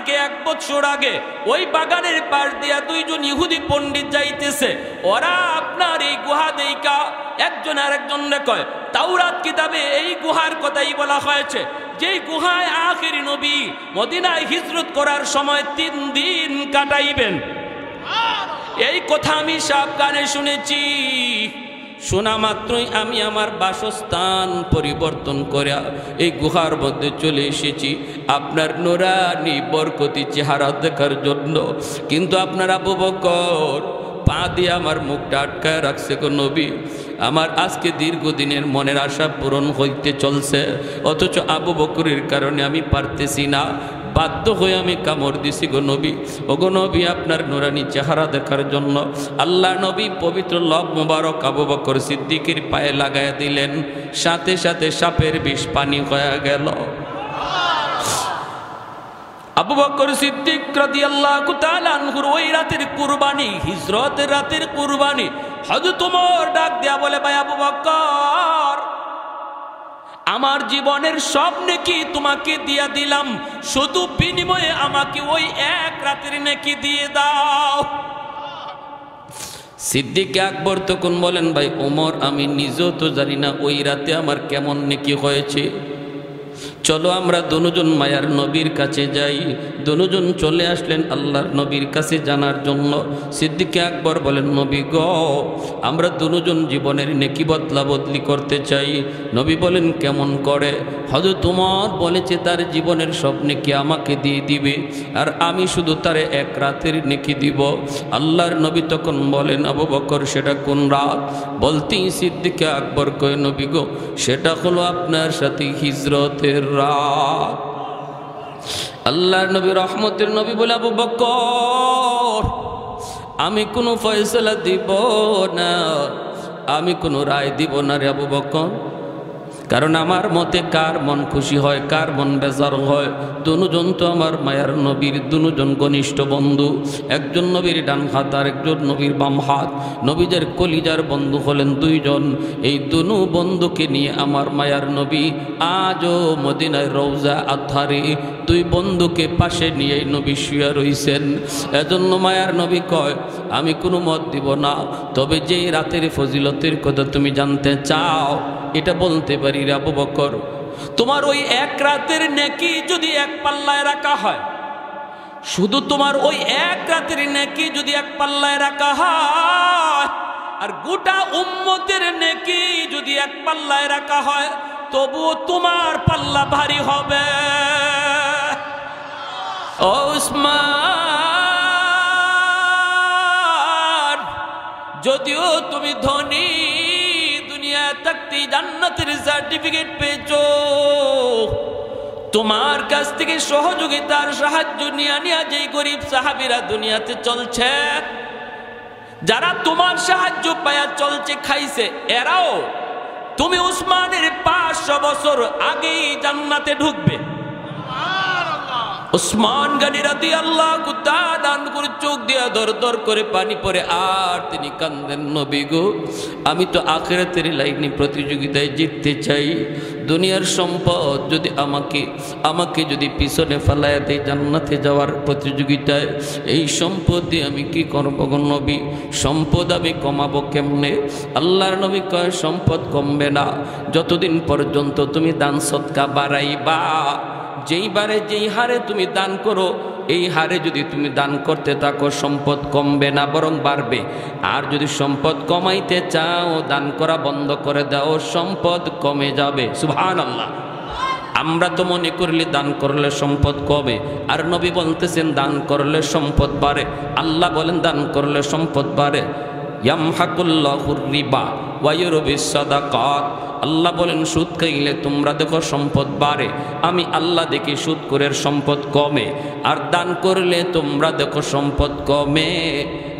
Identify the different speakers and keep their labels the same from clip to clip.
Speaker 1: থেকে 1 বছর আগে ওই বাগানের পাশ দিয়া 2 জন ইহুদি পণ্ডিত যাইতেছে। ওরা আপনার এই গুহা দেইকা একজন আরেকজনকে কয়, তাওরাত কিতাবে এই গুহার কথাই বলা হয়েছে, যেই গুহায় আখেরি নবী মদিনায় হিজরত করার সময় 3 দিন কাটাইবেন। এই কথা আমি সাবধানে শুনেছি। শোনা মাত্রই আমি আমার বাসস্থান পরিবর্তন করে এই গুহার মধ্যে চলে এসেছি আপনার নূরানি বরকতি চেহারা দেখার জন্য। কিন্তু আপনার আবু বকর পা দিয়ে আমার মুখটা আটকায় রাখছে গো নবী। আমার আজকে দীর্ঘদিনের মনের আশা পূরণ হইতে চলছে, অথচ আবু বকরের কারণে আমি পারতেছি না। বাধ্য হয়ে আমি কামড় দিছি গো নবী। ও গো নবী, আপনার নুরানি চেহারা দেখার জন্য আল্লাহ নবী পবিত্র লব মুবারক আবু বকর সিদ্দিকের পায়ে লাগায় দিলেন। সাথে সাথে সাপের বিষ পানি হয়ে গেল। আবু বকর সিদ্দিক রাদিয়াল্লাহু তাআলা আনহুর ওই রাতের কুরবানি, হিজরতের রাতের কুরবানি, হযরত ওমর ডাক দেয়া বলে, ভাই আবু বকর, আমার জীবনের সব নেকি তোমাকে দিয়া দিলাম, শুধু বিনিময়ে আমাকে ওই 1 রাতের নেকি দিয়ে দাও। সিদ্দিক আকবর তখন বলেন, ভাই ওমর, আমি নিজেও তো জানি না ওই রাতে আমার কেমন নেকি হয়েছে। চলো আমরা দুজন মায়ার নবীর কাছে যাই। দুজন চলে আসলেন আল্লাহর নবীর কাছে জানার জন্য। সিদ্দিক আকবর বলেন, নবী গো, আমরা দুজন জীবনের নেকি বদলা বদলি করতে চাই। নবী বলেন, কেমন করে? হযরত ওমর বলেছে তার জীবনের সব নেকি আমাকে দিয়ে দিবে, আর আমি শুধু তার 1 রাতের নেকি দিব। আল্লাহর নবী তখন বলেন, আবু বকর, সেটা কোন রাত? বলতেই সিদ্দিক আকবর কয়, নবী গো, সেটা হলো আপনার সাথে হিজরতের রাত। আল্লাহর নবী রহমতের নবী বলে, আবু বকর, আমি কোনো ফয়সালা দিব না, আমি কোনো রায় দিব না রে আবু বকর। কারণ আমার মতে কার মন খুশি হয়, কার মন বেজার হয়? দুজন তো আমার মায়ার নবীর দুজন ঘনিষ্ঠ বন্ধু। একজন নবীর ডান হাত আর একজন নবীর বাম হাত। নবীদের কলিজার বন্ধু হলেন 2 জন। এই দুনু বন্ধুকে নিয়ে আমার মায়ার নবী আজও মদিনার রওজা আধারে 2 বন্ধুকে পাশে নিয়ে নবী শুয়ে রইছেন। এজন্য মায়ার নবী কয়, আমি কোনো মত দিব না, তবে যেই রাতের ফজিলতের কথা তুমি জানতে চাও এটা বলতে পারি রে আবু বকর। তোমার ওই 1 রাতের নেকি যদি 1 পাল্লায় রাখা হয়, শুধু তোমার ওই 1 রাতের নেকি যদি 1 পাল্লায় রাখা হয়, আর গোটা উম্মতের নেকি যদি 1 পাল্লায় রাখা হয়, তবুও তোমার পাল্লা ভারী হবে। ও উসমান, যদিও তুমি ধনী, দুনিয়া থাকতে জান্নাতের সার্টিফিকেট পেয়েছো, তোমার কাছ থেকে সহযোগিতার সাহায্য নিয়ে যেই গরিব সাহাবীরা দুনিয়াতে চলছে, যারা তোমার সাহায্য পায়া চলছে, খাইছে, এরাও তুমি উসমানের 500 বছর আগেই জান্নাতে ঢুকবে। উসমান গনি রাদিয়াল্লাহু তাআলা আনহুর চোখ দিয়ে দরদর করে পানি পড়ে, আর তিনি কান্দেন, নবী গো, আমি তো আখিরাতের লাইনে প্রতিযোগিতায় জিততে চাই। দুনিয়ার সম্পদ যদি আমাকে যদি পিছনে ফেলায় দেয় জান্নাতে যাওয়ার প্রতিযোগিতায়, এই সম্পদ দিয়ে আমি কি করব গো নবী? সম্পদ আমি কমাবো কেমনে? আল্লাহর নবী কয়, সম্পদ কমবে না যতদিন পর্যন্ত তুমি দান সদকা বাড়াইবা। যেইবারে যেই হারে তুমি দান করো, এই হারে যদি তুমি দান করতে থাকো, সম্পদ কমবে না, বরং বাড়বে। আর যদি সম্পদ কমাইতে চাও, দান করা বন্ধ করে দাও, সম্পদ কমে যাবে। সুবহানাল্লাহ। আমরা তো মনে করলে দান করলে সম্পদ কমে, আর নবী বলতেছেন দান করলে সম্পদ বাড়ে। আল্লাহ বলেন দান করলে সম্পদ বাড়ে। ইয়ামহাকুল্লাহুর রিবা ওয়া ইউরবিস সাদাকাত। আল্লাহ বলেন সুদ খাইলে তোমরা দেখো সম্পদ বাড়ে, আমি আল্লাহ দেখি সুদ করে সম্পদ কমে। আর দান করলে তোমরা দেখো সম্পদ কমে,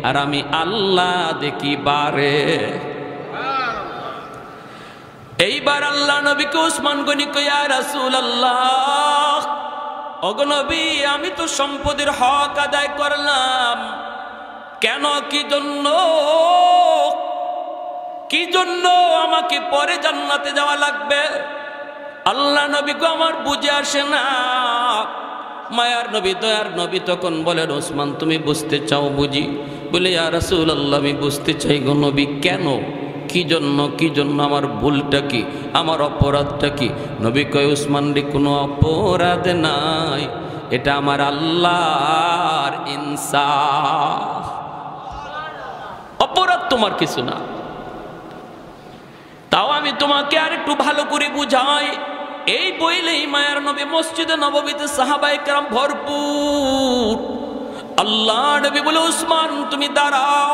Speaker 1: আর আমি আল্লাহ দেখি বাড়ে। এইবার আল্লাহ নবীকে উসমান গনি কয়, ইয়া রাসূলুল্লাহ, ওগো নবী, আমি তো সম্পদের হক আদায় করলাম, কেন, কি জন্য আমাকে পরে জান্নাতে যাওয়া লাগবে? আল্লাহ নবী কো, আমার বুঝে আসে না। মায়ার নবী দয়ার নবী তখন বলেন, ওসমান তুমি বুঝতে চাও বুঝি? বলে, ইয়া রাসূলুল্লাহ, আমি বুঝতে চাই গো নবী, কেন, কি জন্য, আমার ভুলটা কি, আমার অপরাধটা কি? নবী কয়, ওসমান রে, কোনো অপরাধ নাই, এটা আমার আল্লাহর ইনসাফ, অপরাধ তোমার কিছু না। তাও আমি তোমাকে আর একটু ভালো করে বুঝাই। এই বইলেই মায়ার নবী মসজিদে নববীতে সাহাবায়ে কেরাম ভরপুর। আল্লাহ নবী বলে, উসমান তুমি দাঁড়াও।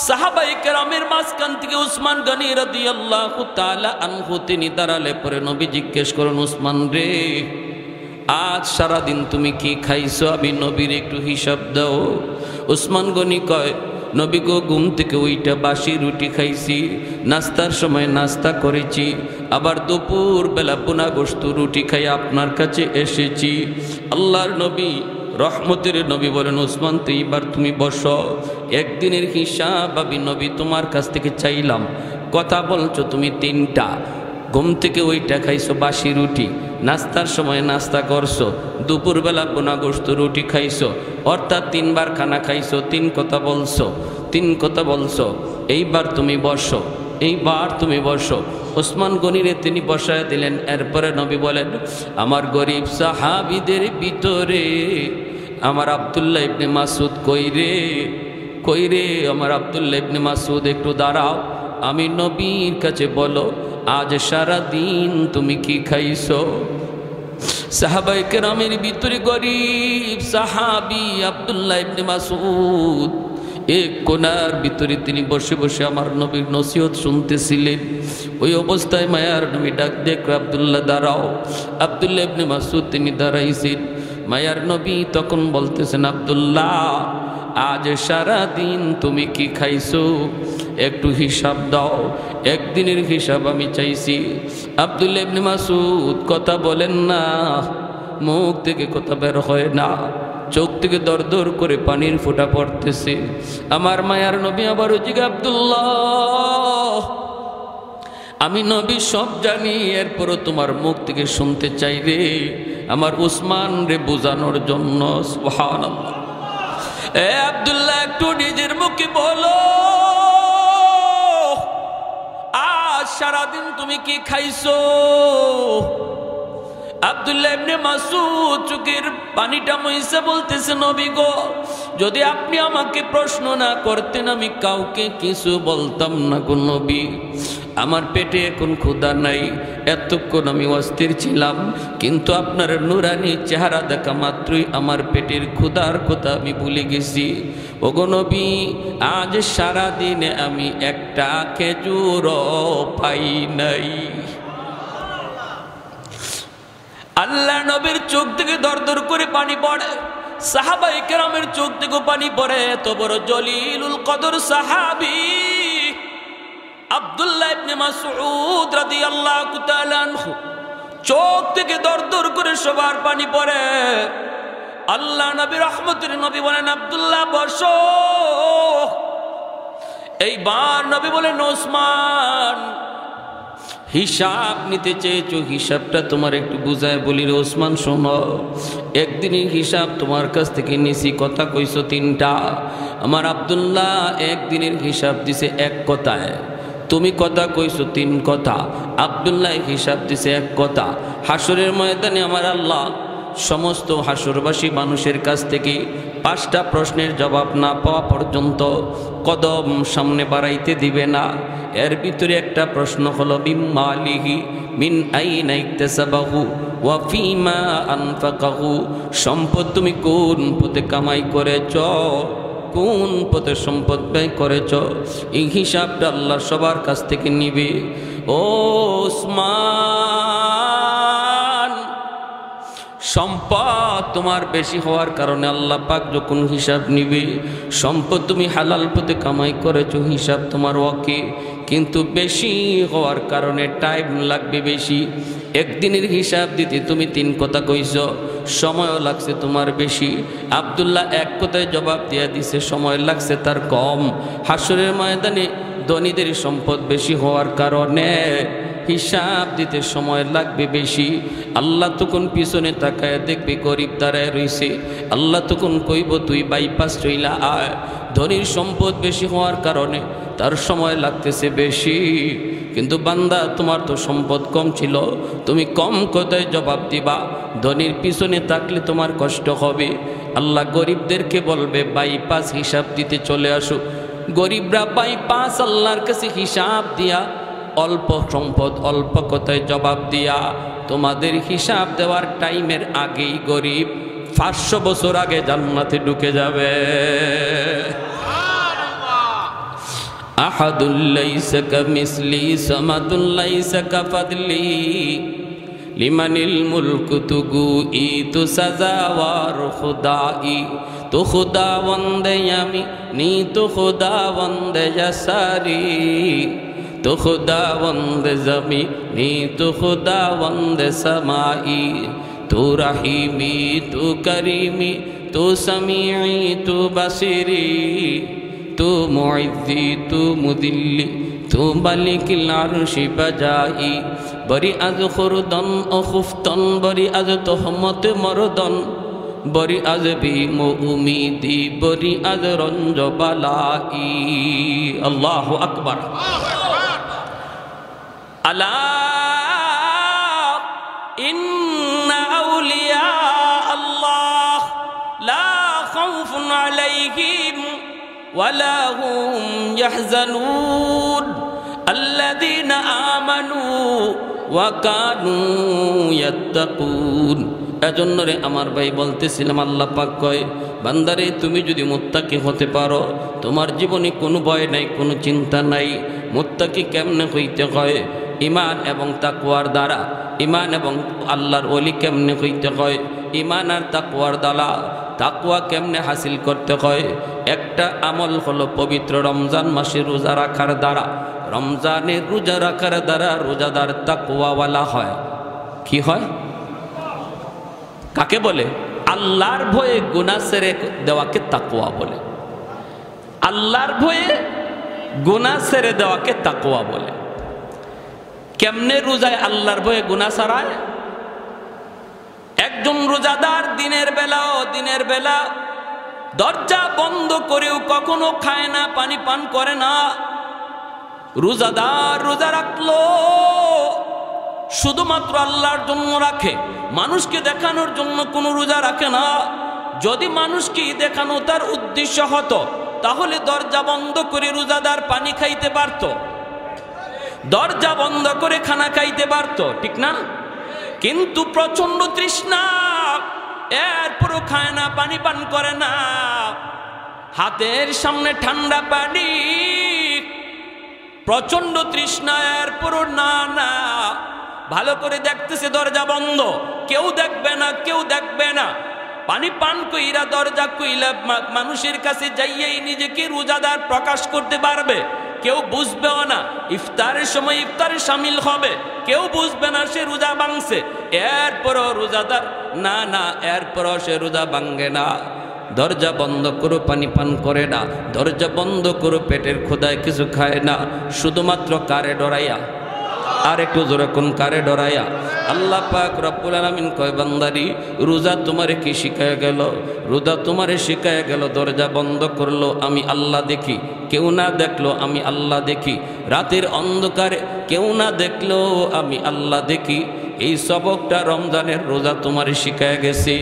Speaker 1: সাহাবায়ে কেরামের মাঝখান থেকে উসমান গনি রাদিয়াল্লাহু তাআলা আনহু তিনি দাঁড়ালে পরে নবী জিজ্ঞেস করেন, উসমান রে, আজ সারাদিন তুমি কি খাইছো? আমি নবীর একটু হিসাব দাও। উসমান গনি কয়, নবী গো, ঘুম থেকে ওইটা বাসি রুটি খাইছি, নাস্তার সময় নাস্তা করেছি, আবার দুপুর বেলা পোনা গোশত রুটি খাই আপনার কাছে এসেছি। আল্লাহর নবী রহমতের নবী বলেন, ওসমান তুই এবার তুমি বসো, একদিনের হিসাব আমি নবী তোমার কাছ থেকে চাইলাম। কথা বলছো তুমি তিনটা, ঘুম থেকে ওইটা খাইছো বাসি রুটি, নাস্তার সময় নাস্তা করছো, দুপুরবেলা পোনা গোশত রুটি খাইছো, অর্থাৎ তিনবার খানা খাইছো, তিন কথা বলছো। এইবার তুমি বসো। ওসমান গনিরে তিনি বসায় দিলেন। এরপরে নবী বলেন, আমার গরিব সাহাবীদের ভিতরে আমার আব্দুল্লাহ ইবনে মাসউদ কই রে, আমার আব্দুল্লাহ ইবনে মাসউদ একটু দাঁড়াও, আমি নবীর কাছে বলো, আজ সারা দিন তুমি কি খাইছো? সাহাবায়ে কেরামের ভিতরে গরিব সাহাবী আব্দুল্লাহ ইবনে মাসউদ এক কোনার ভিতরে তিনি বসে বসে আমার নবীর নসিহত শুনতেছিলেন। ওই অবস্থায় মায়ার নবী ডাক দেখো, আব্দুল্লাহ দাঁড়াও। আব্দুল্লাহ ইবনে মাসউদ তিনি দাঁড়াইছেন। মায়ার নবী তখন বলতেছেন, আব্দুল্লাহ, আজ সারা দিন তুমি কি খাইছো? একটু হিসাব দাও, একদিনের হিসাব আমি চাইছি। আব্দুল্লাহ ইবনে মাসউদ কথা বলেন না, মুখ থেকে কথা বের হয় না, চোখ থেকে দর দর করে পানির ফোঁটা পড়তেছে। আমার মায়ার নবী আবারও জিজ্ঞাসা, আব্দুল্লাহ, আমি নবী সব জানি, এরপরও তোমার মুখ থেকে শুনতে চাই রে, আমার উসমান রে বোঝানোর জন্য। সুবহানাল্লাহ। এ আব্দুল্লাহ, একটু নিজের মুখে বলো, আজ সারাদিন তুমি কি খাইছো? আব্দুল্লাহ ইবনে মাসউদ চোখের পানিটা মুইছে বলতেছে, নবী গো, যদি আপনি আমাকে প্রশ্ন না করতেন আমি কাউকে কিছু বলতাম না গো নবী। আমার পেটে এখন ক্ষুধা নাই, এতক্ষণ আমি অস্থির ছিলাম, কিন্তু আপনার নুরানি চেহারা দেখা মাত্রই আমার পেটের ক্ষুধার কথা আমি ভুলে গেছি। ওগো নবী, আজ সারাদিনে আমি একটা খেজুরও পাই নাই। আল্লাহ নবীর চোখ থেকে দর দর করে পানি পড়ে, সাহাবায়ে কেরামের চোখ থেকে পানি পড়ে। এত বড় জলিলুল কদর সাহাবী আব্দুল্লাহ ইবনে মাসউদ রাদিয়াল্লাহু তাআলা আনহু চোখ থেকে দর দর করে সবার পানি পড়ে। আল্লাহ নবী রহমতের নবী বলেন, আব্দুল্লাহ বসো। এইবার নবী বলেন, ওসমান, হিসাব নিতে চেয়েছো, হিসাবটা তোমার একটু বুঝায় বলি রে ওসমান, শোনো, একদিনের হিসাব তোমার কাছ থেকে নিছি, কথা কইছো তিনটা। আমার আব্দুল্লাহ একদিনের হিসাব দিছে এক কথায়, তুমি কথা কইছো তিন কথা। আব্দুল্লাহ হিসাব দিছে এক কথা। হাসরের ময়দানে আমার আল্লাহ সমস্ত হাসরবাসী মানুষের কাছ থেকে 5টা প্রশ্নের জবাব না পাওয়া পর্যন্ত কদম সামনে বাড়াইতে দিবে না। এর ভিতরে একটা প্রশ্ন হলো, বিমালিহি মিন আইনা ইকতাসাবাহু ওয়া ফিমা আনফাকাহু, সম্পদ তুমি কোন পথে কামাই করেছ, কোন পথে সম্পদ ব্যয় করেছ, এই হিসাবটা আল্লাহ সবার কাছ থেকে নিবে। ও ওসমান, সম্পদ তোমার বেশি হওয়ার কারণে আল্লাহ পাক যখন হিসাব নিবে, সম্পদ তুমি হালাল পথে কামাই করেছো, হিসাব তোমার ওকে, কিন্তু বেশি হওয়ার কারণে টাইম লাগবে বেশি। একদিনের হিসাব দিতে তুমি 3 কথা কইছো, সময়ও লাগছে তোমার বেশি। আব্দুল্লাহ এক কথায় জবাব দিয়ে দিছে, সময় লাগছে তার কম। হাসরের ময়দানে ধনীদের সম্পদ বেশি হওয়ার কারণে হিসাব দিতে সময় লাগবে বেশি। আল্লাহ তখন পিছনে তাকায় দেখবে গরিব দাঁড়ায় রইছে। আল্লাহ তখন কইব তুই বাইপাস চইলা আয়। ধনীর সম্পদ বেশি হওয়ার কারণে তার সময় লাগতেছে বেশি, কিন্তু বান্দা তোমার তো সম্পদ কম ছিল, তুমি কম কথায় জবাব দিবা। ধনীর পিছনে থাকলে তোমার কষ্ট হবে। আল্লাহ গরিবদেরকে বলবে বাইপাস হিসাব দিতে চলে আসো। গরিবরা বাইপাস আল্লাহর কাছে হিসাব দিয়া, অল্প সম্পদ অল্প কথায় জবাব দিয়া, তোমাদের হিসাব দেওয়ার টাইমের আগেই গরিব 500 বছর আগে জান্নাতে ঢুকে যাবে। আহাদুল লাইসা কামিসলি সামাদুল লাইসা কাফাদলি লিমানিল মুলকু তুগু ই তু সাজাওয়ার খুদাই তো খুদাবন্দে আমি নি তো খুদাবন্দে জাসারি তো খুদাবন্দে জমি নি তো খুদাবন্দে সমাই তু রহিমি তু করিমি তু সমিঈ তু বসিরি তু মুইজ্জি তু মুদিল্লি তু মালিকিল আরশি বাজাই বরি আজ খুরদন ও খুফতন বরি আজ তোহমত মরদন বরি আজ ভীম উমিদি বরি আজ রঞ্জ বালাই। আল্লাহু আকবার। আলা ইন্না আউলিয়া আল্লাহ লা খাউফুন আলাইহিম ওয়ালা হুম ইয়াহজানুন আল্লাযীনা আমানু ওয়া কানু ইয়াত্তাকুন। এজন্য রে আমার ভাই বলতেছিলাম, আল্লাহ পাক কয় বান্দারে তুমি যদি মুত্তাকি হতে পারো তোমার জীবনে কোনো ভয় নাই, কোনো চিন্তা নাই। মুত্তাকি কেমনে হইতে হয়? ঈমান এবং তাকওয়ার দ্বারা। ঈমান এবং আল্লাহর ওলি কেমনে হইতে হয়? ঈমান আর তাকওয়ার দ্বারা। তাকওয়া কেমনে হাসিল করতে হয়? একটা আমল হলো পবিত্র রমজান মাসে রোজা রাখার দ্বারা। রমজানের রোজা রাখার দ্বারা রোজাদার তাকওয়াওয়ালা হয়। কি হয়? কাকে বলে? আল্লাহর ভয়ে গুনাহ ছেড়ে দেওয়াকে তাকওয়া বলে। আল্লাহর ভয়ে গুনাহ ছেড়ে দেওয়াকে তাকওয়া বলে। কেমনে রোজায় আল্লাহর ভয়ে গুনাহ ছাড়ায়? একজন রোজাদার দিনের বেলা দরজা বন্ধ করেও কখনো খায় না, পানি পান করে না। রোজাদার রোজা রাখলো শুধুমাত্র আল্লাহর জন্য রাখে, মানুষকে দেখানোর জন্য কোনো রোজা রাখে না। যদি মানুষকে দেখানো তার উদ্দেশ্য হতো তাহলে দরজা বন্ধ করে রোজাদার পানি খাইতে পারত, দরজা বন্ধ করে খানা খাইতে পারত, ঠিক না? কিন্তু প্রচন্ড তৃষ্ণা, এরপরও খায় না, পানি পান করে না। হাতের সামনে ঠান্ডা পানি, প্রচন্ড তৃষ্ণা, এরপরও না না। ভালো করে দেখতেছে দরজা বন্ধ, কেউ দেখবে না, কেউ দেখবে না। পানি পান কইরা দরজা কইলা মানুষের কাছে যাইয়াই নিজেকে রোজাদার প্রকাশ করতে পারবে, কেউ বুঝবেও না। ইফতারের সময় ইফতারে শামিল হবে, কেউ বুঝবে না সে রোজা ভাঙছে। এরপরও রোজাদার না না, এরপরও সে রোজা ভাঙে না। দরজা বন্ধ করো, পানি পান করে না। দরজা বন্ধ করো, পেটের ক্ষুধায় কিছু খায় না, শুধুমাত্র কারে ডরাইয়া। আর একটু জোরে কোন? কারে ডরাইয়া। আল্লাহ পাক রব্বুল আলামিন কয় বান্দারি রোজা তোমারে কি শিখায় গেল? রোজা তোমারে শিখায় গেল দরজা বন্ধ করলো আমি আল্লাহ দেখি, কেউ না দেখলো আমি আল্লাহ দেখি। রাতের অন্ধকারে কেউ না দেখলো আমি আল্লাহ দেখি। এই সবকটা রমজানের রোজা তোমারে শিখায় গেছে।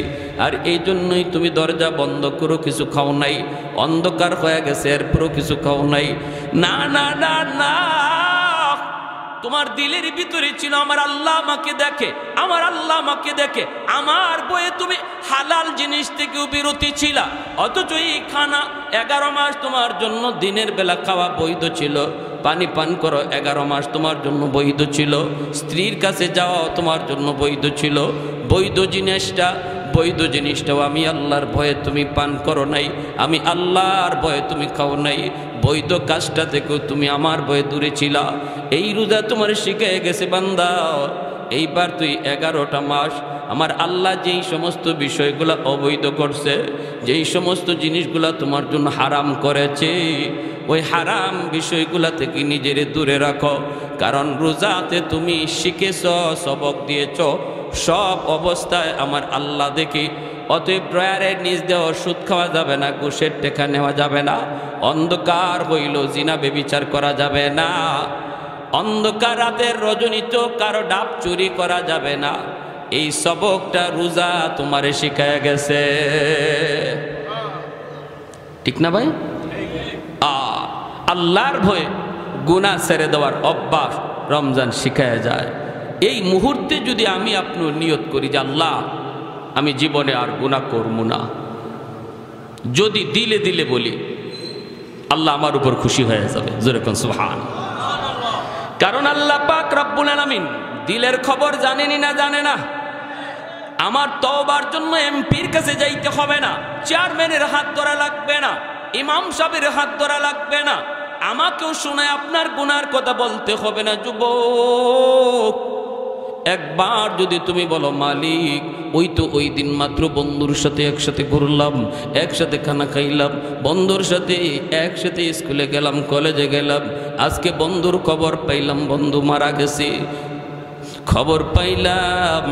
Speaker 1: আর এই জন্যই তুমি দরজা বন্ধ করো, কিছু খাও নাই। অন্ধকার হয়ে গেছে, এরপরও কিছু খাও নাই। না না না না, তোমার দিলের ভিতরে ছিল আমার আল্লাহ আমাকে দেখে, আমার আল্লাহ আমাকে দেখে। আমার বয়ে তুমি হালাল জিনিস থেকেও বিরতি ছিল, অথচ এই খানা 11 মাস তোমার জন্য দিনের বেলা খাওয়া বৈধ ছিল। পানি পান করো 11 মাস তোমার জন্য বৈধ ছিল। স্ত্রীর কাছে যাওয়াও তোমার জন্য বৈধ ছিল। বৈধ জিনিসটাও আমি আল্লাহর ভয়ে তুমি পান করো নাই, আমি আল্লাহর ভয়ে তুমি খাও নাই। বৈধ কাজটা থেকেও তুমি আমার ভয়ে দূরে ছিলা। এই রোজা তোমার শিখে গেছে বান্দা। এইবার তুই 11টা মাস আমার আল্লাহ যেই সমস্ত বিষয়গুলা অবৈধ করছে, যেই সমস্ত জিনিসগুলা তোমার জন্য হারাম করেছে, ওই হারাম বিষয়গুলা থেকে নিজের দূরে রাখো। কারণ রোজাতে তুমি শিখেছ, সবক দিয়েছ, সব অবস্থায় আমার আল্লাহ দেখি। অতএব ড্রয়ারের নিচ দেওয়া সুদ খাওয়া যাবে না, ঘুষের টেকা নেওয়া যাবে না, অন্ধকার হইল জিনা বেবিচার করা যাবে না, অন্ধকার রাতের রজনীতে কারো ডাব চুরি করা যাবে না। এই সবকটা রোজা তোমারে শিখায় গেছে, ঠিক না ভাই? আল্লাহর ভয়ে গুনাহ ছেড়ে দেওয়ার অভ্যাস রমজান শিখায় যায়। এই মুহূর্তে যদি আমি আপনি নিয়ত করি যে আল্লাহ আমি জীবনে আর গুনাহ করব না, যদি দিলে দিলে বলি, আল্লাহ আমার উপর খুশি হয়ে যাবে। জোরে কোন সুবহানাল্লাহ। কারণ আল্লাহ পাক রব্বুল আলামিন দিলের খবর জানেনি না জানে না। আমার তওবার জন্য এমপির কাছে যাইতে হবে না, চেয়ারম্যানের হাত ধরা লাগবে না, ইমাম সাহেবের হাত ধরা লাগবে না, আমাকেও শুনে আপনার গুনার কথা বলতে হবে না। যুবক, একবার যদি তুমি বলো মালিক ওই তো ওই দিন মাত্র বন্ধুর সাথে একসাথে ঘুরলাম, একসাথে খানা খাইলাম, বন্ধুর সাথে একসাথে স্কুলে গেলাম, কলেজে গেলাম, আজকে বন্ধুর খবর পাইলাম বন্ধু মারা গেছে, খবর পাইলাম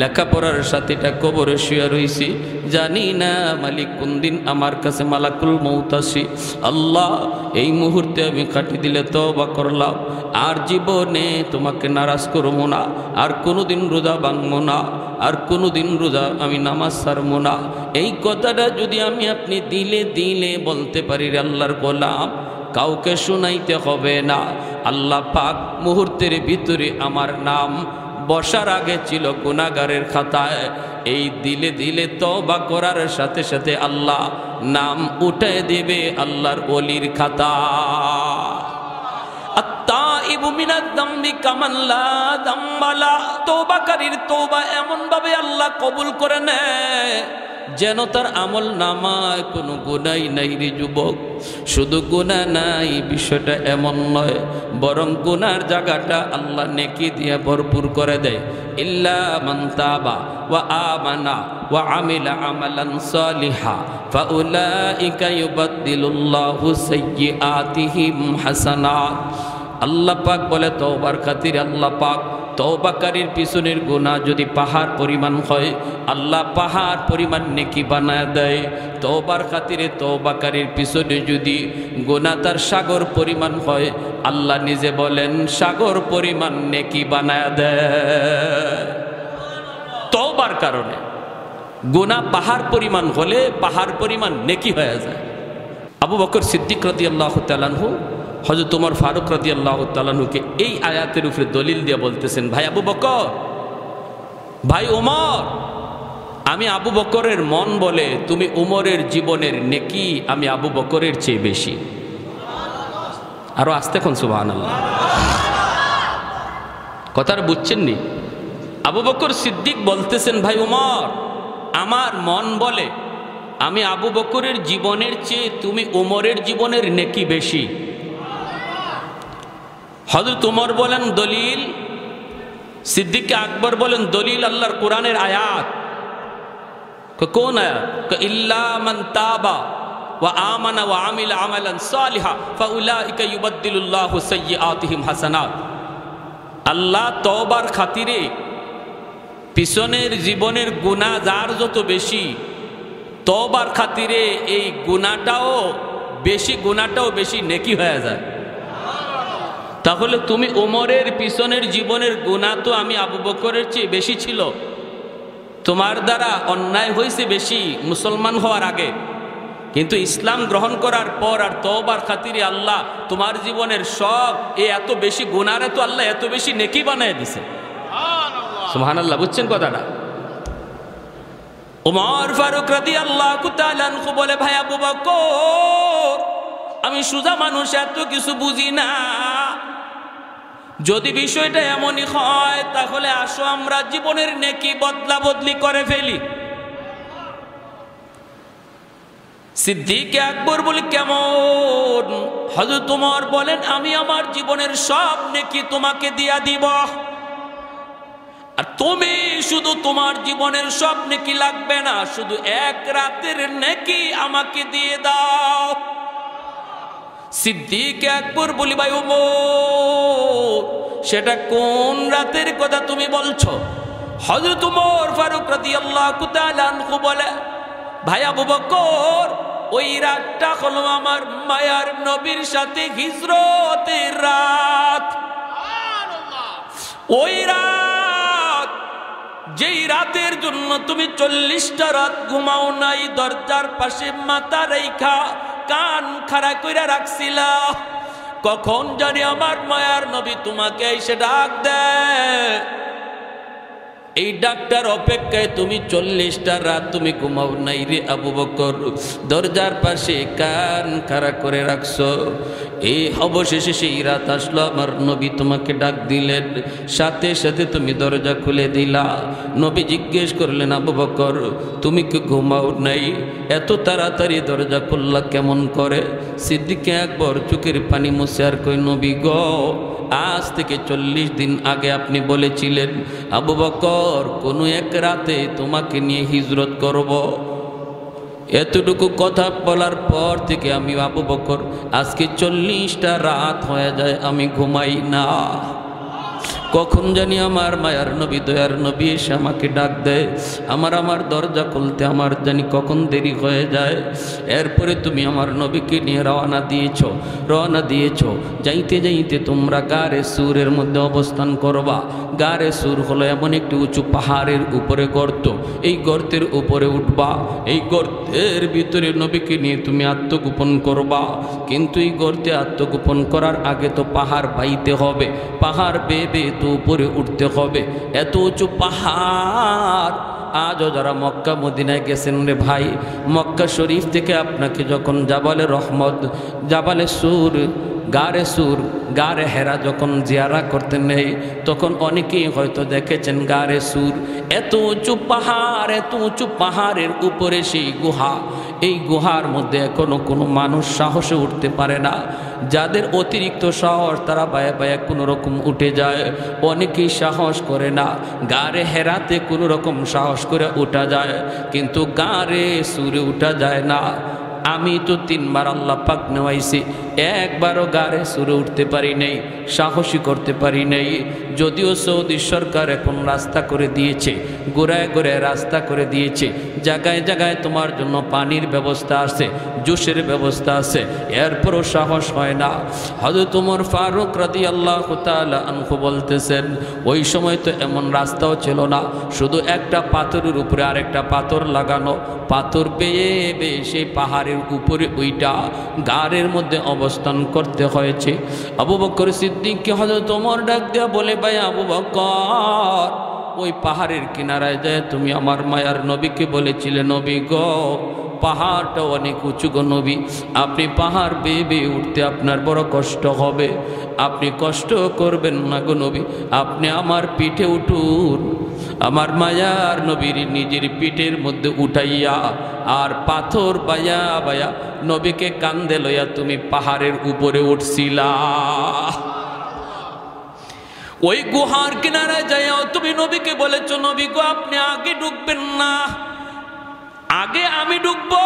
Speaker 1: লেখাপড়ার সাথীটা কবরে শুয়ে রইছি, জানি না মালিক কোন দিন আমার কাছে মালাকুল মউত আসি। আল্লাহ এই মুহূর্তে আমি কাটি দিলে তওবা করলাম, আর জীবনে তোমাকে নারাজ করবো না, আর কোনোদিন রোজা ভাঙবো না, আর কোনোদিন রোজা আমি নামাজ ছাড়বো না। এই কথাটা যদি আমি আপনি দিলে দিলে বলতে পারি রে আল্লাহর গোলাম, কাউকে শুনাইতে হবে না। আল্লাহ পাক মুহূর্তের ভিতরে আমার নাম বসার আগে ছিল গুনাহগারের খাতায়। এই দিলে দিলে তওবা করার সাথে সাথে আল্লাহ নাম উঠায় দেবে আল্লাহর ওলির খাতা। আত-তাইবু মিনাদ যামবি কামান লা যামবা লা। তওবাকারীর তওবা এমন ভাবে আল্লাহ কবুল করে নেয় যেন তার আমল নামায় কোনো গুনাহ নাই। রে যুবক, শুধু গুনাহ নাই বিষয়টা এমন নয়, বরং গুনার জায়গাটা আল্লাহ নেকি দিয়ে ভরপুর করে দেয়। ইল্লা মান তাবা ওয়া আমানা ওয়া আমিলা আমালান সালিহা ফাউলাইকা ইউবাদদিলুল্লাহু সাইয়্যাতিহিম হাসানাত। আল্লাহ পাক বলে তওবার খাতিরে আল্লাহ পাক তওবাকারীর পিছনের গুনাহ যদি পাহাড় পরিমাণ হয়, আল্লাহ পাহাড় পরিমাণ নেকি বানায় দেয়। তওবার খাতিরে তওবাকারীর পিছনে যদি গুনাহ তার সাগর পরিমাণ হয়, আল্লাহ নিজে বলেন সাগর পরিমাণ নেকি বানায় দেয়। তওবার কারণে গুনাহ পাহাড় পরিমাণ হলে পাহাড় পরিমাণ নেকি হয়ে যায়। আবু বকর সিদ্দিক রাদিয়াল্লাহু তাআলা আনহু হযরত ওমর ফারুক রাদিয়াল্লাহু তাআলা আনহুকে এই আয়াতের উপরে দলিল দিয়ে বলতেছেন, ভাই আবু বকর, ভাই ওমর, আমি আবু বকরের মন বলে তুমি ওমরের জীবনের নেকি আমি আবু বকরের চেয়ে বেশি। আরো আস্তে কোন সুবহানাল্লাহ। কথাটা বুঝছেন নি? আবু বকর সিদ্দিক বলতেছেন, ভাই ওমর, আমার মন বলে আমি আবু বকরের জীবনের চেয়ে তুমি ওমরের জীবনের নেকি বেশি। হযরত ওমর বলেন দলিল, সিদ্দিক আকবর বলেন দলিল আল্লাহর কোরআনের আয়াত। কোন আয়াত? ইল্লা মান তাবা ওয়া আমানা ওয়া আমিলা আমালান সালিহা ফাউলাইকা ইউবাদদিলুল্লাহু সাইয়্যাতিহিম হাসানাত। আল্লাহ তওবার খাতিরে পিছনের জীবনের গুনাহ যার যত বেশি, তওবার খাতিরে এই গুনাহটাও বেশি নেকি হয়ে যায়। তাহলে তুমি ওমরের পিছনের জীবনের গুনাহ তো আমি আবু বকরের চেয়ে বেশি ছিল, তোমার দ্বারা অন্যায় হয়েছে বেশি মুসলমান হওয়ার আগে, কিন্তু ইসলাম গ্রহণ করার পর আর তওবার খাতিরে আল্লাহ তোমার জীবনের সব এত বেশি গুনাহরে তো আল্লাহ এত বেশি নেকি বানায় দিছে। সুবহানাল্লাহ। বুঝছেন কথাটা? ওমর ফারুক রাদিয়াল্লাহু তাআলা আনহু বলে, ভাই আবু বকর, আমি সুজা মানুষ, এত কিছু বুঝি না, যদি বিষয়টা এমনই হয় তাহলে আসো আমরা জীবনের নেকি বদলা বদলি করে ফেলি। সিদ্দিক আকবর বলে কেমন? হযরত ওমর বলেন আমি আমার জীবনের সব নেকি তোমাকে দিয়া দিব, আর তুমি শুধু তোমার জীবনের সব নেকি লাগবে না, শুধু এক রাতের নেকি আমাকে দিয়ে দাও। সিদ্দিক আকবর বলি ভাই ওমর সেটা কোন রাতের কথা তুমি বলছো? হযরত ওমর ফারুক রাদিয়াল্লাহু তাআলা আনহু বলে, ভাই আবু বকর ওই রাতটা হলো আমার মায়ার নবীর সাথে হিজরতের রাত। ওই রাত, যেই রাতের জন্য তুমি 40টা রাত ঘুমাও নাই, দরজার পাশে মাথা রেখা কান খাড়া কইরা রাখছিলা, কখন জানি আমার মায়ার নবী তোমাকে এসে ডাক দেয়। এই ডাক্তার অপেক্ষায় তুমি 40টা রাত তুমি ঘুমাও নাই রে আবু বকর, দরজার পাশে কান খাড়া করে রাখছো। এই অবশেষে সেই রাত আসলো, আমার নবী তোমাকে ডাক দিলেন, সাথে সাথে তুমি দরজা খুলে দিলা। নবী জিজ্ঞেস করলেন, আবু বকর তুমি কি ঘুমাও নাই? এত তাড়াতাড়ি দরজা খুললা কেমন করে? সিদ্দিক আকবর চোখের পানি মুছে আর কই, নবী গো আজ থেকে 40 দিন আগে আপনি বলেছিলেন আবু বকর কোনো এক রাতে তোমাকে নিয়ে হিজরত করব। এতটুকু কথা বলার পর থেকে আমি আবু বকর আজকে 40টা রাত হয়ে যায় আমি ঘুমাই না। কখন জানি আমার মায়ার নবী দয়ার নবী এসে আমাকে ডাক দেয়, আমার দরজা খুলতে আমার জানি কখন দেরি হয়ে যায়। এরপরে তুমি আমার নবীকে নিয়ে রওনা দিয়েছ। যাইতে যাইতে তোমরা গারে সুরের মধ্যে অবস্থান করবা। গারে সুর হলো এমন একটি উঁচু পাহাড়ের উপরে গর্ত, এই গর্তের উপরে উঠবা, এই গর্তের ভিতরে নবীকে নিয়ে তুমি আত্মগোপন করবা। কিন্তু এই গর্তে আত্মগোপন করার আগে তো পাহাড় বাইতে হবে, পাহাড় বেয়ে তো উপরে উঠতে হবে। এত উঁচু পাহাড় আজও যারা মক্কা মদিনায় গেছেন রে ভাই, মক্কা শরীফ থেকে আপনাকে যখন জাবালে রহমত, জাবালে সুর, গারে হেরা যখন জিয়ারা করতে নেই, তখন অনেকেই হয়তো দেখেছেন গারে সুর। এত উঁচু পাহাড়ের উপরে সেই গুহা, এই গুহার মধ্যে এখনো কোনো মানুষ সাহসে উঠতে পারে না। যাদের অতিরিক্ত সাহস তারা বায়া কোনো রকম উঠে যায়, অনেকেই সাহস করে না। গারে হেরাতে কোনো রকম সাহস করে উঠা যায়, কিন্তু গারে সুরে উঠা যায় না। আমি তো 3বার আল্লাহ পাক নেওয়াইছি, একবারও গারে সুরে উঠতে পারি নাই, সাহসী করতে পারি নাই। যদিও সৌদি সরকার এখন রাস্তা করে দিয়েছে, গোড়ায় রাস্তা করে দিয়েছে, জায়গায় জায়গায় তোমার জন্য পানির ব্যবস্থা আছে, জুসের ব্যবস্থা আছে, এরপরও সাহস হয় না। হযরত ওমর ফারুক রাদিয়াল্লাহু তাআলা আনহু বলতেছেন, ওই সময় তো এমন রাস্তাও ছিল না, শুধু একটা পাথরের উপরে আরেকটা পাথর লাগানো, পাথর বেয়ে সেই পাহাড়ের উপরে ওইটা গাড়ের মধ্যে অবস্থান করতে হয়েছে। আবু বকর সিদ্দিককে হযরত ওমর ডাক দেয়া বলে, ভাই আবু বকর ওই পাহাড়ের কিনারায় যায় তুমি আমার মায়ার নবীকে বলেছিলে, নবী গো পাহাড়টা অনেক উঁচু গো নবী, আপনি পাহাড় বেয়ে উঠতে আপনার বড় কষ্ট হবে, আপনি কষ্ট করবেন না গো নবী, আপনি আমার পিঠে উঠুন। আমার মায়ার নবীর নিজের পিঠের মধ্যে উঠাইয়া আর পাথর বায়া নবীকে কান্দে লইয়া তুমি পাহাড়ের উপরে উঠছিলা। ওই গুহার কিনারায় যাইয়া তুমি নবীকে বলেছো, নবী গো আপনি আগে ঢুকবেন না, আগে আমি ঢুকবো,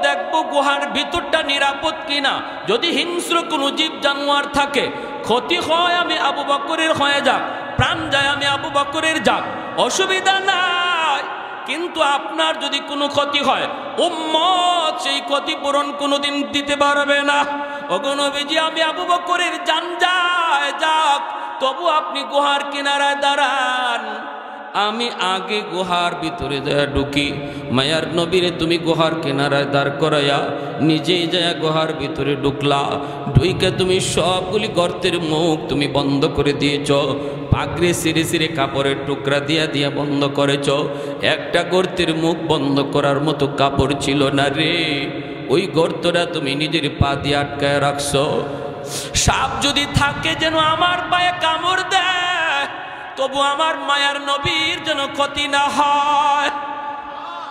Speaker 1: দেখবো গুহার ভিতরটা নিরাপদ কিনা। যদি হিংস্র কোনো জীব জানোয়ার থাকে, ক্ষতি হয় আমি আবু বকরের হয়ে যাক, প্রাণ যায় আমি আবু বকরের যাক, অসুবিধা নাই। কিন্তু আপনার যদি কোনো ক্ষতি হয়, উম্মত সেই ক্ষতিপূরণ কোনোদিন দিতে পারবে না। ওগো নবীজি আমি আবু বকরের জান যায় যাক, তবু আপনি গুহার কিনারায় দাঁড়ান, আমি আগে গুহার ভিতরে যায় ঢুকি। মায়ার নবীরে তুমি গুহার কিনারায় দাঁড় করাইয়া নিজেই যায় গুহার ভিতরে ঢুকলা। ঢুইকে তুমি সবগুলি গর্তের মুখ তুমি বন্ধ করে দিয়েছ, পাগড়ি সিরে কাপড়ের টুকরা দিয়া বন্ধ করেছ। একটা গর্তের মুখ বন্ধ করার মতো কাপড় ছিল না রে, ওই গর্তটা তুমি নিজের পা দিয়ে আটকায় রাখছো। সাপ যদি থাকে যেন আমার পায়ে কামড় দেয়, তবু আমার মায়ার নবীর যেন ক্ষতি না হয়,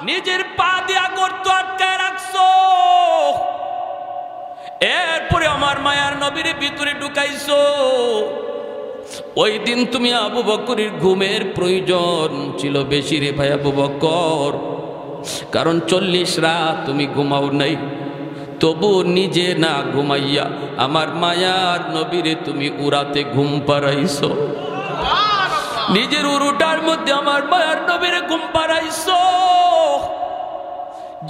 Speaker 1: নিজের পা দিয়া গর্ত আটকায় রাখছো। এরপরে আমার মায়ার নবীর ভিতরে ঢুকাইছো। ওই দিন তুমি আবু বকরের ঘুমের প্রয়োজন ছিল বেশি রে ভাই আবু বকর, কারণ 40 রাত তুমি ঘুমাও নাই, তবু নিজে না ঘুমাইয়া আমার মায়ার নবীরে তুমি উড়াতে ঘুম পাড়াইছো। নিজের উরুটার মধ্যে আমার মায়ার নবীরে ঘুম পাড়াইছো।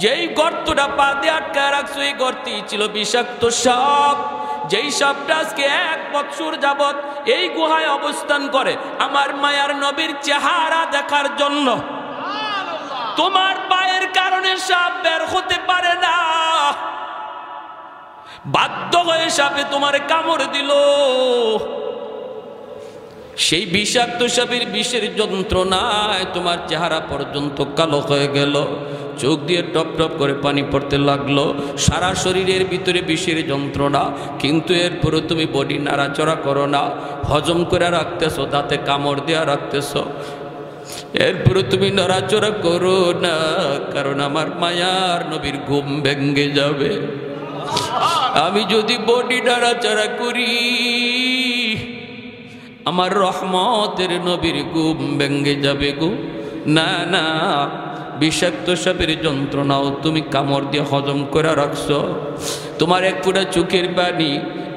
Speaker 1: যেই গর্তটা পা দিয়ে আটকায় রাখছো, এই গর্তেই ছিল বিষাক্ত সাপ। যেই সাপটা আজকে 1 বছর যাবত এই গুহায় অবস্থান করে আমার মায়ার নবীর চেহারা দেখার জন্য। তোমার পায়ের কারণে সাপ বের হতে পারে না, বাধ্য হয়ে সাপে তোমার কামড় দিল। সেই বিষাক্ত সাপের বিষের যন্ত্রণায় তোমার চেহারা পর্যন্ত কালো হয়ে গেল, চোখ দিয়ে টপ টপ করে পানি পড়তে লাগলো, সারা শরীরের ভিতরে বিষের যন্ত্রণা। কিন্তু এরপরে তুমি বডি নাড়াচড়া করো না, হজম করে রাখতেছো, দাঁতে কামড় দেওয়া রাখতেছো, এরপরে তুমি নড়াচড়া করো না, কারণ আমার মায়ার নবীর ঘুম ভেঙ্গে যাবে। আমি যদি বডি নাড়াচড়া করি আমার রহমতের নবীর ঘুম ভেঙ্গে যাবে গো। না না, বিষাক্ত সাপের যন্ত্রণাও তুমি কামড় দিয়ে হজম করে রাখছো। তোমার এক ফোঁটা চোখের পানি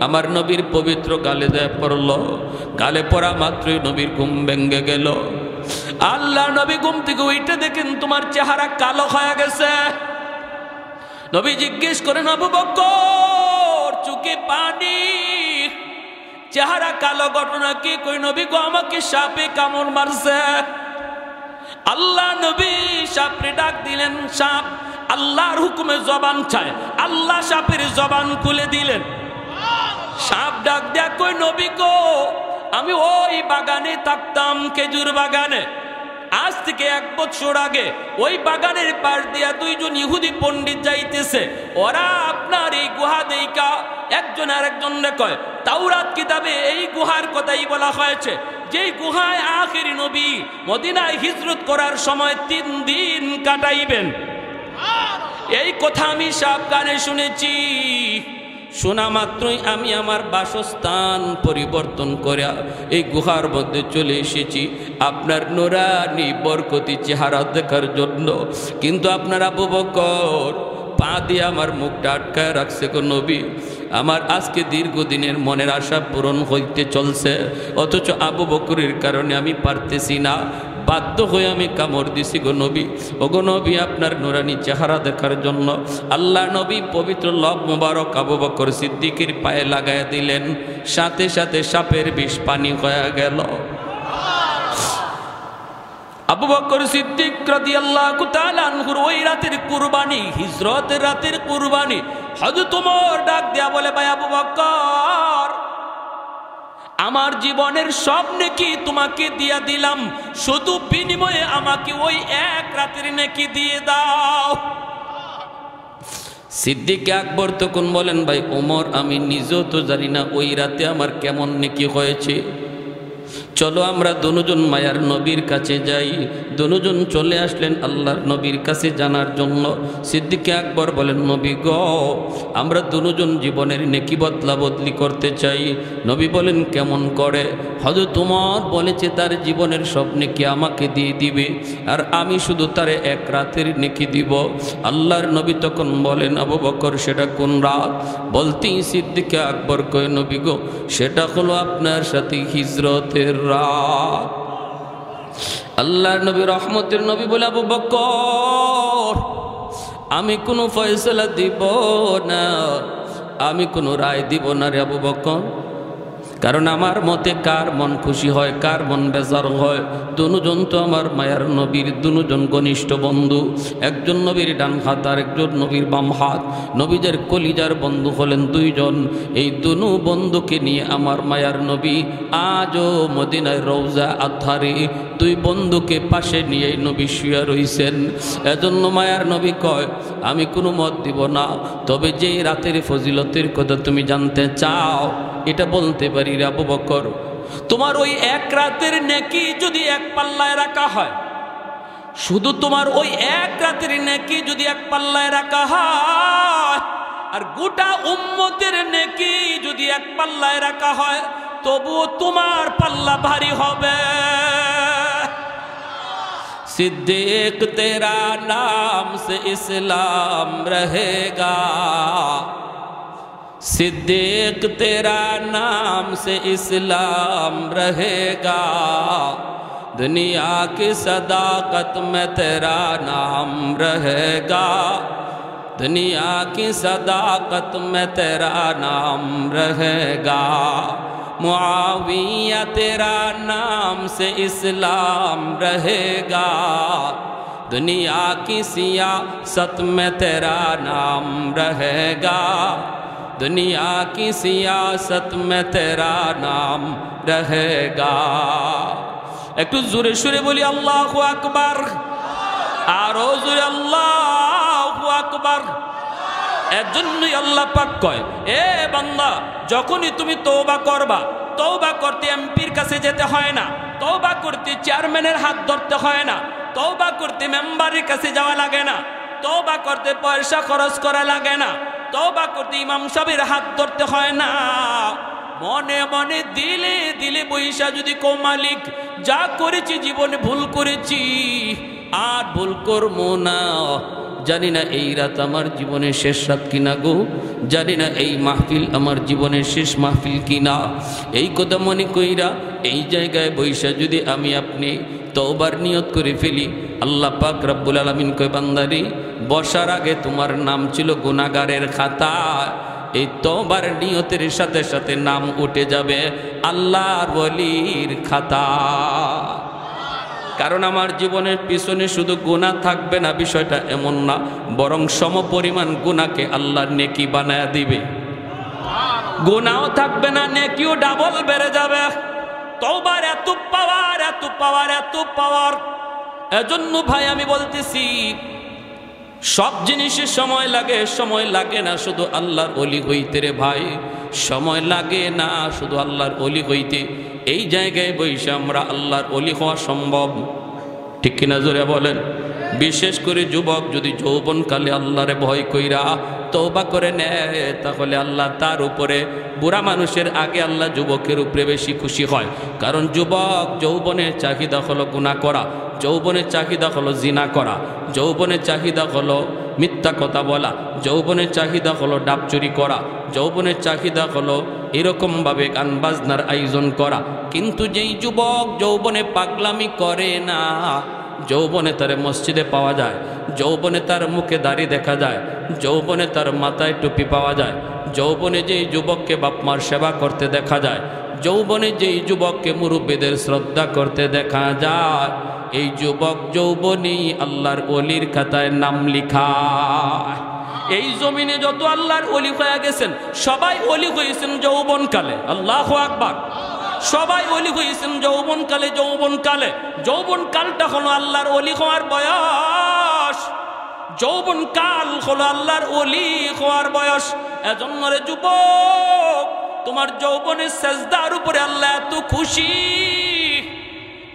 Speaker 1: আমার নবীর পবিত্র গালে দেয়া পড়ল, গালে পড়া মাত্রই নবীর ঘুম ভেঙ্গে গেল। আল্লাহ নবী ঘুম থেকে উঠে দেখেন তোমার চেহারা কালো হয়ে গেছে। নবী জিজ্ঞেস করেন, আবু বকর চোখে পানি, চেহারা কালো, ঘটনা কি? কই নবী গো আমাকে সাপে কামড় মারছে। আল্লাহ নবী সাপরে ডাক দিলেন, সাপ আল্লাহর হুকুমে জবান চায়, আল্লাহ সাপের জবান খুলে দিলেন। সাপ ডাক দেয়া, কই নবী গো আমি ওই বাগানে থাকতাম, খেজুর বাগানে। আজ থেকে 1 বছর আগে ওই বাগানের পাশ দিয়া 2 জন ইহুদি পণ্ডিত যাইতেছে। ওরা আপনার এই গুহা দেইকা একজন আরেকজনকে কয়, তাওরাত কিতাবে এই গুহার কথাই বলা হয়েছে, যেই গুহায় আখিরি নবী মদিনায় হিজরত করার সময় 3 দিন কাটাইবেন। এই কথা আমি সাবধানে শুনেছি। শোনা মাত্রই আমি আমার বাসস্থান পরিবর্তন করে এই গুহার মধ্যে চলে এসেছি আপনার নুরানি বরকতি চেহারা দেখার জন্য। কিন্তু আপনার আবু বকর পা দিয়ে আমার মুখটা আটকায় রাখছে গো নবী। আমার আজকে দীর্ঘদিনের মনের আশা পূরণ হইতে চলছে, অথচ আবু বকরের কারণে আমি পারতেছি না, বাধ্য হয়ে আমি কামড় দিছি গো নবী। ও গো নবী আপনার নুরানি চেহারা দেখার জন্য। আল্লাহ নবী পবিত্র লব মুবারক আবু বকর সিদ্দিকের পায়ে লাগায় দিলেন, সাথে সাথে সাপের বিষ পানি হয়ে গেল। আবু বকর সিদ্দিক রাদিয়াল্লাহু তাআলা আনহুর ওই রাতের কুরবানি, হিজরতের রাতের কুরবানি, হযরত ওমর ডাক দেয়া বলে, ভাই আবু বকর আমার জীবনের সব নেকি তোমাকে দিয়া দিলাম, শুধু বিনিময়ে আমাকে ওই 1 রাতের নেকি দিয়ে দাও। সিদ্দিক আকবর তখন বলেন, ভাই ওমর আমি নিজেও তো জানি না ওই রাতে আমার কেমন নেকি হয়েছে, চলো আমরা দুজন মায়ার নবীর কাছে যাই। দুজন চলে আসলেন আল্লাহর নবীর কাছে জানার জন্য। সিদ্দিক আকবর বলেন, নবী গো আমরা দুজন জীবনের নেকি বদলা বদলি করতে চাই। নবী বলেন, কেমন করে? হযরত ওমর বলেছে তার জীবনের সব নেকি আমাকে দিয়ে দিবে, আর আমি শুধু তারে 1 রাতের নেকি দিব। আল্লাহর নবী তখন বলেন, আবু বকর সেটা কোন রাত? বলতেই সিদ্দিক আকবর কয়, নবী গো সেটা হলো আপনার সাথে হিজরতের রাত। আল্লাহর নবী রহমতের নবী বলে, আবু বকর আমি কোনো ফয়সালা দিব না, আমি কোনো রায় দিব না রে আবু বকর, কারণ আমার মতে কার মন খুশি হয় কার মন বেজার হয়। দুজন তো আমার মায়ার নবীর দুজন ঘনিষ্ঠ বন্ধু, একজন নবীর ডান হাত আর একজন নবীর বাম হাত। নবীদের কলিজার বন্ধু হলেন 2 জন। এই 2 বন্ধুকে নিয়ে আমার মায়ার নবী আজও মদিনায় রওজা আধারে 2 বন্ধুকে পাশে নিয়ে নবী শুয়ে রইছেন। এজন্য মায়ার নবী কয়, আমি কোনো মত দিব না, তবে যেই রাতের ফজিলতের কথা তুমি জানতে চাও এটা বলতে পারি রে আবু বকর। তোমার ওই 1 রাতের নেকি যদি 1 পাল্লায় রাখা হয়, শুধু তোমার ওই 1 রাতের নেকি যদি 1 পাল্লায় রাখা হয়, আর গোটা উম্মতের নেকি যদি 1 পাল্লায় রাখা হয়, তবুও তোমার পাল্লা ভারী হবে। सिद्दीक तेरा नाम से इस्लाम रहेगा, सिद्दीक तेरा नाम से इस्लाम रहेगा, दुनिया की सदाकत में तेरा नाम रहेगा, दुनिया की सदाकत में तेरा नाम रहेगा। मुआविया तेरा नाम से इस्लाम रहेगा, दुनिया की सियासत में तेरा नाम रहेगा, दुनिया की सियासत में तेरा नाम रहेगा। एक तो जोरे सुरे बोली अल्लाहु अकबर, आरो जोरे अल्लाहु अकबर। এজন্যই আল্লাহ পাক কয়, এ বান্দা যখনই তুমি তওবা করবা, তওবা করতে এমপির কাছে যেতে হয় না, তওবা করতে চেয়ারম্যানের হাত ধরতে হয় না, তওবা করতে মেম্বারের কাছে যাওয়া লাগে না, তওবা করতে পয়সা খরচ করা লাগে না, তওবা করতে ইমাম সাহেবের হাত ধরতে হয় না। মনে মনে দিলে দিলে বৈশা যদি কো মালিক যা করেছি জীবনে ভুল করেছি আর ভুল করবো না, জানি না এই রাত আমার জীবনের শেষ রাত কিনা গো, জানি না এই মাহফিল আমার জীবনের শেষ মাহফিল কিনা। এই কথা মনে কইরা এই জায়গায় বৈশা যদি আমি আপনি তওবার নিয়ত করে ফেলি, আল্লাহ পাক রব্বুল আলামিন কয় বান্দারে বসার আগে তোমার নাম ছিল গুনাহগারের খাতা, এই তওবার নিয়তের সাথে সাথে নাম উঠে যাবে আল্লাহর ওলির খাতা। কারণ আমার জীবনের পিছনে শুধু গুনাহ থাকবে না, বিষয়টা এমন না, বরং সমপরিমাণ গুনাহকে আল্লাহ নেকি বানায়া দিবে। গুনাহও থাকবে না, নেকিও ডাবল বেড়ে যাবে। তওবার এত পাওয়ার, এত পাওয়ার, এত পাওয়ার। এজন্য ভাই আমি বলতেছি সব জিনিসে সময় লাগে, সময় লাগে না শুধু আল্লাহর ওলি হইতে রে ভাই, সময় লাগে না শুধু আল্লাহর ওলি হইতে। এই জায়গায় বসে আমরা আল্লাহর ওলি হওয়া সম্ভব, ঠিক কিনা জোরে বলেন। বিশেষ করে যুবক যদি যৌবনকালে আল্লাহরে ভয় কইরা তওবা করে নেয়, তাহলে আল্লাহ তার উপরে, বুড়া মানুষের আগে আল্লাহ যুবকের উপরে বেশি খুশি হয়। কারণ যুবক যৌবনের চাহিদা হলো গুনাহ করা, যৌবনের চাহিদা হলো জিনা করা, যৌবনের চাহিদা হলো মিথ্যা কথা বলা, যৌবনের চাহিদা হলো ডাব চুরি করা, যৌবনের চাহিদা হলো এরকমভাবে গান বাজনার আয়োজন করা। কিন্তু যেই যুবক যৌবনে পাগলামি করে না, যৌবনে তার মসজিদে পাওয়া যায়, যৌবনে তার মুখে দাড়ি দেখা যায়, যৌবনে তার মাথায় টুপি পাওয়া যায়, যৌবনে যেই যুবককে বাপমার সেবা করতে দেখা যায়, যৌবনে যেই যুবককে মুরব্বীদের শ্রদ্ধা করতে দেখা যায়, এই যুবক যৌবনী আল্লাহর ওলির খাতায় নাম লিখায়। এই জমিনে যত আল্লাহর ওলি হয়ে গেছেন সবাই ওলি হয়েছেন যৌবনকালে। আল্লাহু আকবার। সবাই ওলি হয়েছেন যৌবনকালে। যৌবনকালে, যৌবনকালটা হলো আল্লাহর ওলি হওয়ার বয়স, যৌবনকাল হলো আল্লাহর ওলি হওয়ার বয়স। এজন্য রে যুবক, তোমার যৌবনের সেজদার উপরে আল্লাহ এত খুশি।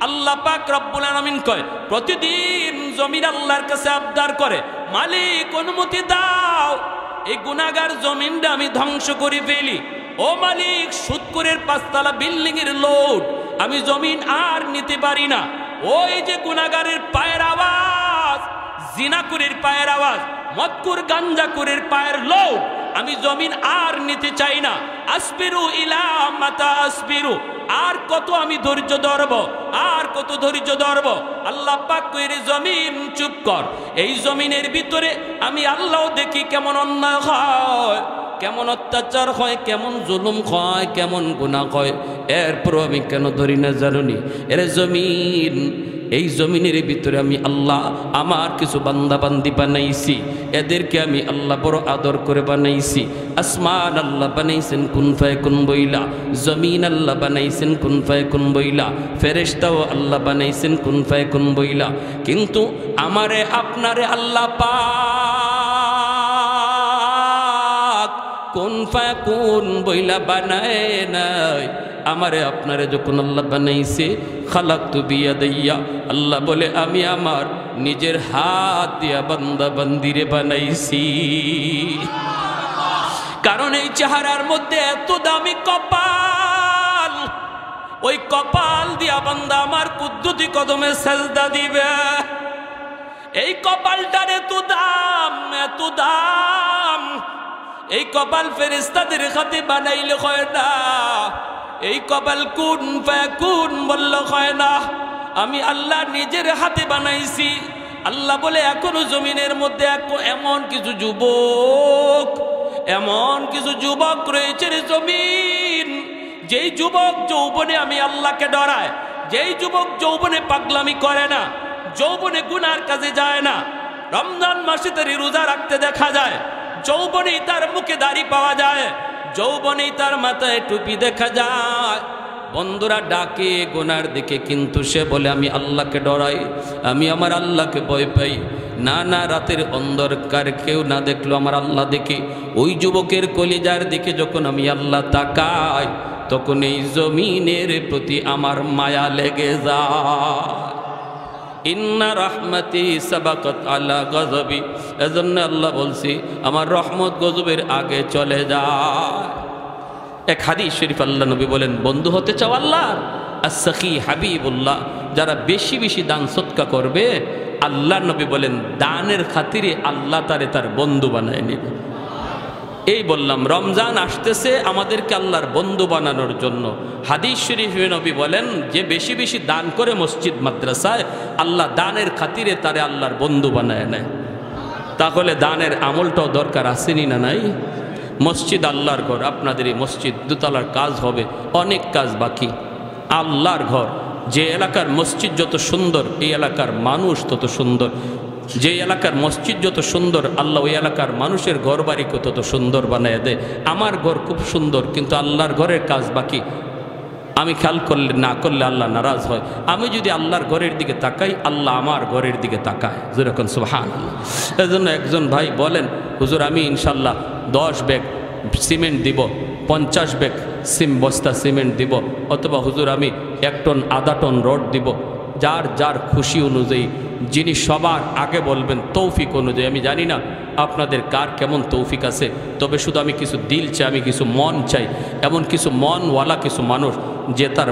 Speaker 1: আল্লাহ পাক রব্বুল আলামিন কয়, প্রতিদিন জমিন আল্লাহর কাছে আবদার করে, মালিক অনুমতি দাও এই গুনাহগার জমিনটা আমি ধ্বংস করে ফেলি। ও মালিক, সুদখোরের 5 তলা বিল্ডিং এর লোড আমি জমিন আর নিতে পারি না। ওই যে গুনাহগারের পায়ের আওয়াজ, জিনাকুরের পায়ের আওয়াজ, মদকুর গাঞ্জাকুরের পায়ের লোড আমি জমিন আর নিতে চাই না। আসবিরু ইলা মাতা আসবিরু, আর কত আমি ধৈর্য ধরব, আর কত ধৈর্য ধরব। আল্লাহ পাক কইরে জমিন চুপ কর। এই জমিনের ভিতরে আমি আল্লাহ দেখি কেমন অন্যায় হয়, কেমন অত্যাচার হয়, কেমন জুলুম হয়, কেমন গুনাহ হয়, এরপর আমি কেন ধরি না জানুনি? এরে জমিন, এই জমিনের ভিতরে আমি আল্লাহ আমার কিছু বান্দা বান্দি বানাইছি, এদেরকে আমি আল্লাহ বড় আদর করে বানাইছি। আসমান আল্লাহ বানাইছেন কুন ফায়াকুন বইলা, জমিন আল্লাহ বানাইছেন কুন ফায়াকুন বইলা, ফেরেশতাও আল্লাহ বানাইছেন কুন ফায়াকুন বইলা। কিন্তু আমারে আপনারে আল্লাহ পাক কুন ফায়াকুন বইলা বানায় নাই। আমারে আপনারে যখন আল্লাহ বানাইছে, খালাকতু বিয়াদাইয়া, আল্লাহ বলে আমি আমার নিজের হাত দিয়া বান্দা বান্দিরে বানাইছি। কারণ এই চেহারার মধ্যে এত দামি কপাল, ওই কপাল দিয়া বান্দা আমার কুদ্দুতি কদমে সেজদা দিবে। এই কপালটার এত দাম, এত দাম। এই কপাল ফেরেশতাদের হাতে বানাইলে হয় না, এই কপাল কুন ফায়াকুন বললে হয় না। আমি আল্লাহ নিজের হাতে বানাইছি। আল্লাহ বলে এখনো জমিনের মধ্যে এমন কিছু যুবক, এমন কিছু যুবক রয়েছে রে জমিন, যেই যুবক যৌবনে আমি আল্লাহকে ডরায়, যেই যুবক যৌবনে পাগলামি করে না, যৌবনে গুনার কাজে যায় না, রমজান মাসে তার রোজা রাখতে দেখা যায়, যৌবনেই তার মুখে দাড়ি পাওয়া যায়, যৌবনেই তার মাথায় টুপি দেখা যায়। বন্ধুরা ডাকে গুনার দিকে, কিন্তু সে বলে আমি আল্লাহকে ডরাই, আমি আমার আল্লাহকে ভয় পাই। না না, রাতের অন্ধকার কেউ না দেখলো আমার আল্লাহ দেখি। ওই যুবকের কলিজার দিকে যখন আমি আল্লাহ তাকাই, তখন এই জমিনের প্রতি আমার মায়া লেগে যায়। ইন্না রাহমাতি সাবাকাত আলা গজবি, এজন্য আল্লাহ বলছি আমার রহমত গজবের আগে চলে যায়। এক হাদিস শরীফ আল্লাহ নবী বলেন, বন্ধু হতে চাও আল্লাহ, as-sakhi হাবিবুল্লাহ, যারা বেশি বেশি দান সদকা করবে, আল্লাহ নবী বলেন দানের খাতিরে আল্লাহ তারে তার বন্ধু বানায় নেবে। এই বললাম রমজান আসতেছে আমাদেরকে আল্লাহর বন্ধু বানানোর জন্য। হাদিস শরীফে নবী বলেন যে বেশি বেশি দান করে মসজিদ মাদ্রাসায়, আল্লাহ দানের খাতিরে তারে আল্লাহর বন্ধু বানায় নেয়। তাহলে দানের আমলটাও দরকার আসেনি না নাই? মসজিদ আল্লাহর ঘর, আপনাদের এই মসজিদ দোতলার কাজ হবে, অনেক কাজ বাকি। আল্লাহর ঘর, যে এলাকার মসজিদ যত সুন্দর এই এলাকার মানুষ তত সুন্দর, যে এলাকার মসজিদ যত সুন্দর আল্লাহ ওই এলাকার মানুষের ঘর বাড়িকে তত সুন্দর বানায় দেয়। আমার ঘর খুব সুন্দর, কিন্তু আল্লাহর ঘরের কাজ বাকি। আমি খেয়াল করলে না করলে আল্লাহ নারাজ হয়। আমি যদি আল্লাহর ঘরের দিকে তাকাই, আল্লাহ আমার ঘরের দিকে তাকায়। যেরকম সুবহানাল্লাহ। এজন্য একজন ভাই বলেন, হুজুর আমি ইনশাল্লাহ 10 ব্যাগ সিমেন্ট দিব, 50 ব্যাগ বস্তা সিমেন্ট দিব, অথবা হুজুর আমি 1 টন আধা টন রড দিব। যার যার খুশি অনুযায়ী, যিনি সবার আগে বলবেন তৌফিক অনুযায়ী। আমি জানি না আপনাদের কার কেমন তৌফিক আছে, তবে শুধু আমি কিছু দিল চাই, আমি কিছু মন চাই। এমন কিছু মনওয়ালা কিছু মানুষ যে তার